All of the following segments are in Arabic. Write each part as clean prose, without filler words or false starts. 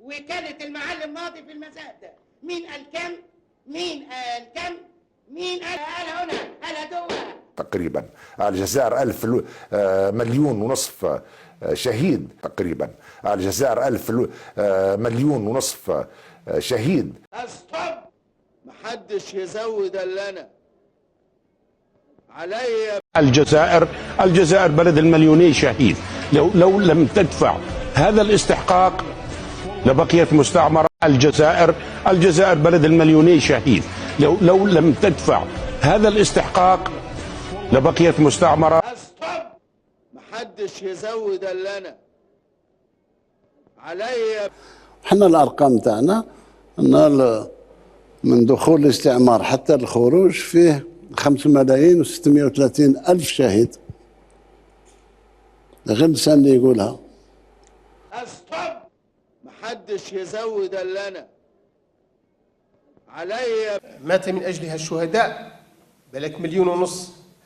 وكالة المعلم ماضي في المساء ده. مين قال كم؟ مين قال كم؟ مين قال هنا؟ قال هدوها تقريبا. الجزائر 1000 مليون ونصف شهيد تقريبا. الجزائر 1000 مليون ونصف شهيد. استوب، محدش يزود الا انا علي. الجزائر بلد المليوني شهيد. لو لم تدفع هذا الاستحقاق لبقيت مستعمرة. الجزائر بلد المليوني شهيد. لو لم تدفع هذا الاستحقاق لبقيت مستعمرة. استوب، محدش يزود الا انا علي. احنا الارقام تاعنا ان من دخول الاستعمار حتى الخروج فيه 5,630,000 شهيد. غير الانسان اللي يقولها. استوب، محدش يزود الا انا علي. مات من اجلها الشهداء بلك 1.5 مليون.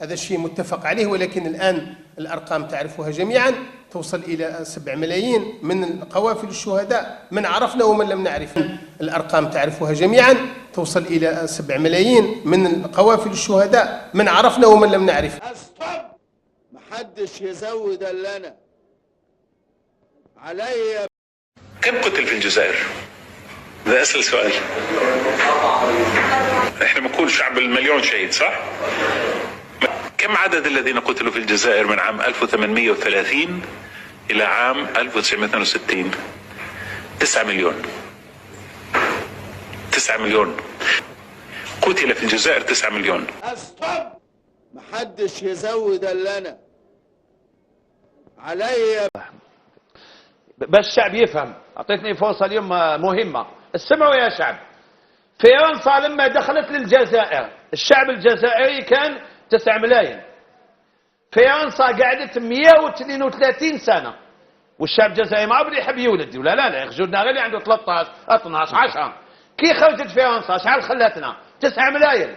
هذا الشيء متفق عليه، ولكن الآن الأرقام تعرفها جميعا، توصل إلى 7 ملايين من قوافل الشهداء، من عرفنا ومن لم نعرف. الأرقام تعرفها جميعا، توصل إلى 7 ملايين من قوافل الشهداء، من عرفنا ومن لم نعرف. استوب، محدش يزود الا انا علي. كم قتل في الجزائر؟ هذا أسهل سؤال. احنا بنقول شعب المليون شهيد، صح؟ كم عدد الذين قتلوا في الجزائر من عام 1830 إلى عام 1962؟ 9 مليون. 9 مليون قتل في الجزائر. 9 مليون. استوب، محدش يزود الا انا علي. باش الشعب يفهم، اعطيتني فرصه اليوم مهمه. اسمعوا يا شعب. فرنسا لما دخلت للجزائر الشعب الجزائري كان 9 ملايين. فرنسا قعدت 132 سنه والشعب الجزائري ما بدا يحب يولد، ولا لا يخرجونا غير اللي عنده 13 12 10. كي خرجت فرنسا شحال خلاتنا؟ 9 ملايين.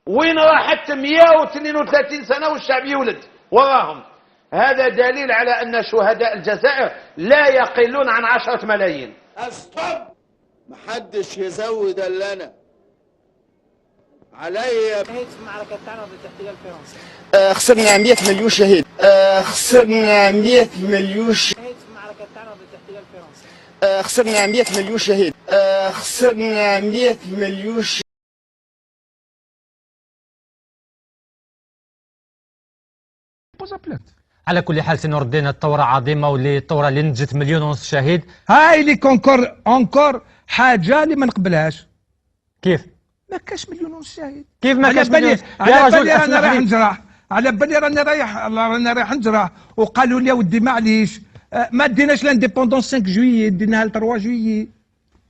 وين راحت 132 سنه والشعب يولد وراهم؟ هذا دليل على ان شهداء الجزائر لا يقلون عن 10 ملايين. استوب، محدش يزود الا انا علي. في المعركة تاعنا ضد الاحتلال الفرنسي خسرنا 100 مليون شهيد. خسرنا 100 مليون شهيد. في المعركة تاعنا ضد الاحتلال الفرنسي خسرنا 100 مليون شهيد. خسرنا 100 مليون شهيد. على كل حال سي نور الدين، الثوره عظيمه واللي الثوره اللي نجت 1.5 مليون شهيد. هاي اللي اونكور حاجه اللي ما نقبلهاش. كيف؟ ما كاش 1.5 مليون شهيد. كيف ما كاش مليون؟ على بالي انا رايح نجرح، على بالي راني رايح نجرح، وقالوا لي ودي معليش ما ديناش لانديبوندونس 5 جويي، ديناها ل 3 جويي.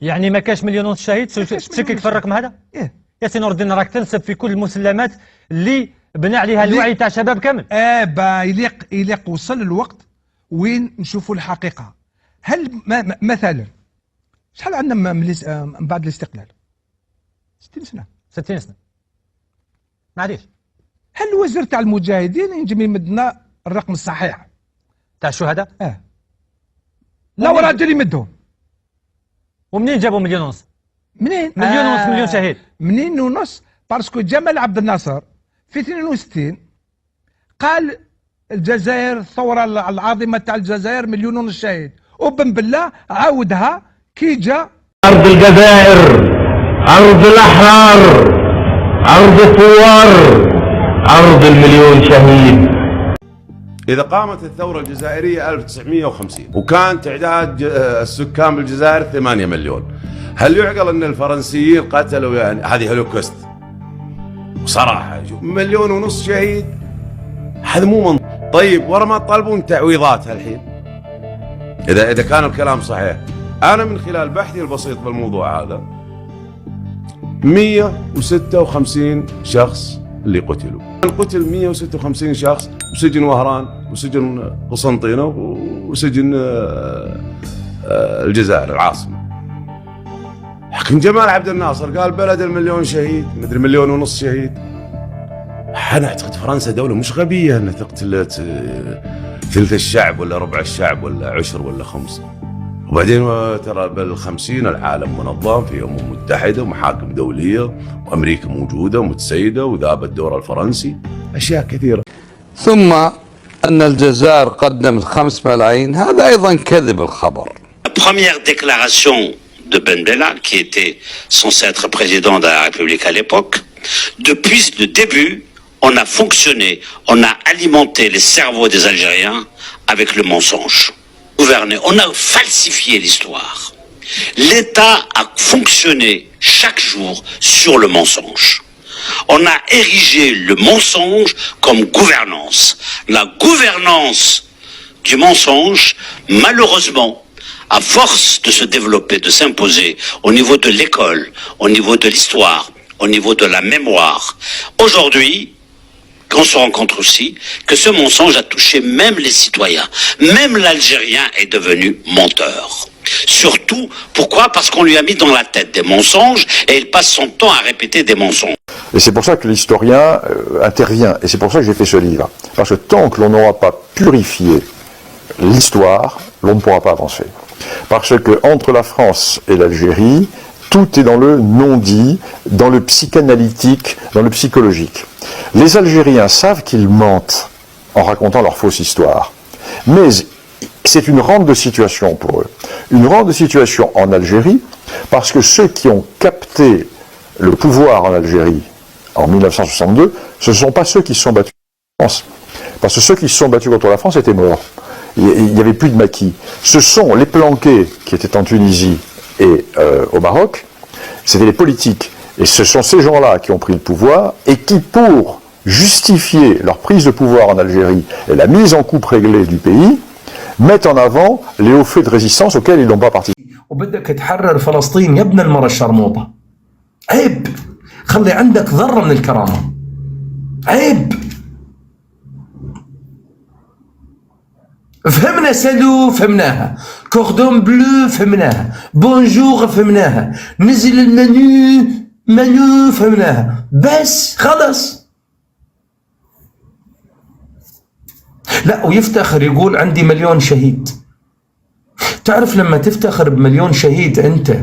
يعني ما كاش 1.5 مليون شهيد؟ تشكك في الرقم هذا؟ ايه يا سي نور الدين، راك تنسب في كل المسلمات اللي بنى عليها الوعي تاع شباب كامل. يليق وصل الوقت وين نشوفوا الحقيقه. هل مثلا شحال عندنا من بعد الاستقلال؟ 60 سنه. 60 سنه. معليش. هل الوزير تاع المجاهدين ينجم يمدنا الرقم الصحيح تاع الشهداء؟ لا راجل يمدهم. ومنين جابوا 1.5 مليون؟ منين؟ 1.5 مليون شهيد. منين ونص؟ باسكو جمال عبد الناصر في 62 قال الجزائر الثوره العظيمه تاع الجزائر 1.5 مليون شهيد، وبن بالله عاودها كي جا. أرض الجزائر، أرض الأحرار، أرض الثوار، أرض 1 مليون شهيد. إذا قامت الثورة الجزائرية 1950 وكان تعداد السكان بالجزائر 8 مليون، هل يعقل أن الفرنسيين قتلوا؟ يعني هذه هولوكوست بصراحة. 1.5 مليون شهيد هذا مو منطق. طيب ورا ما تطالبون تعويضات الحين إذا كان الكلام صحيح؟ أنا من خلال بحثي البسيط بالموضوع هذا 156 شخص اللي قتلوا. قتل 156 شخص وسجن وهران وسجن قسنطينة وسجن الجزائر العاصمة. لكن جمال عبد الناصر قال بلد 1 مليون شهيد، مدري 1.5 مليون شهيد. أنا أعتقد فرنسا دولة مش غبية أنها تقتل ثلث الشعب ولا ربع الشعب ولا عشر ولا خمس. وبعدين ترى بال50 العالم منظم في أمم متحدة ومحاكم دولية وأمريكا موجودة ومتسيدة وذاب الدور الفرنسي، أشياء كثيرة. ثم أن الجزائر قدمت 5 ملايين، هذا أيضا كذب الخبر. Première déclaration de Ben Bella, qui était censé être président de la République à l'époque, depuis le début, on a fonctionné, on a alimenté les cerveaux des Algériens avec le mensonge. Gouverné, on a falsifié l'histoire. L'État a fonctionné chaque jour sur le mensonge. On a érigé le mensonge comme gouvernance. La gouvernance du mensonge, malheureusement, à force de se développer, de s'imposer au niveau de l'école, au niveau de l'histoire, au niveau de la mémoire, aujourd'hui, qu'on se rend compte aussi que ce mensonge a touché même les citoyens. Même l'Algérien est devenu menteur. Surtout, pourquoi? Parce qu'on lui a mis dans la tête des mensonges et il passe son temps à répéter des mensonges. Et c'est pour ça que l'historien intervient, et c'est pour ça que j'ai fait ce livre. Parce que tant que l'on n'aura pas purifié l'histoire, l'on ne pourra pas avancer. Parce que entre la France et l'Algérie, tout est dans le non-dit, dans le psychanalytique, dans le psychologique. Les Algériens savent qu'ils mentent en racontant leur fausse histoire. Mais c'est une rente de situation pour eux. Une rente de situation en Algérie, parce que ceux qui ont capté le pouvoir en Algérie en 1962, ce ne sont pas ceux qui se sont battus contre la France. Parce que ceux qui se sont battus contre la France étaient morts. Il n'y avait plus de maquis. Ce sont les planqués qui étaient en Tunisie et au Maroc, c'était les politiques. Et ce sont ces gens-là qui ont pris le pouvoir et qui, pour justifier leur prise de pouvoir en Algérie et la mise en coupe réglée du pays, mettent en avant les hauts faits de résistance auxquels ils n'ont pas participé. وبدك تحرر فلسطين يا ابن المرة الشرموطة. عيب. خلي عندك ذرة من الكرامة. عيب. فهمنا سالو فهمناها، كوردون بلو فهمناها، بونجور فهمناها، نزل المنيو فهمناها، بس خلص. لا ويفتخر يقول عندي 1,000,000 شهيد. تعرف لما تفتخر ب1,000,000 شهيد أنت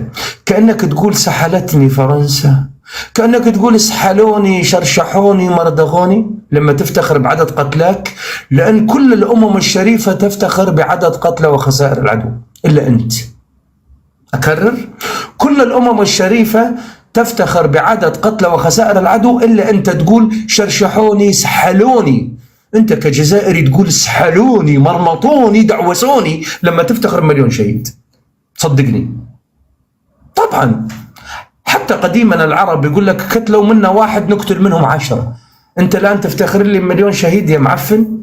كأنك تقول سحلتني فرنسا، كأنك تقول سحلوني شرشحوني مردغوني لما تفتخر بعدد قتلاك، لأن كل الأمم الشريفة تفتخر بعدد قتلى وخسائر العدو إلا أنت. أكرر، كل الأمم الشريفة تفتخر بعدد قتلى وخسائر العدو إلا أنت تقول شرشحوني سحلوني. أنت كجزائري تقول سحلوني مرمطوني دعوسوني لما تفتخر ب1,000,000 شهيد. صدقني. طبعا حتى قديما العرب يقول لك قتلوا منا 1 نقتل منهم 10. أنت الآن تفتخر لي ب1,000,000 شهيد يا معفن؟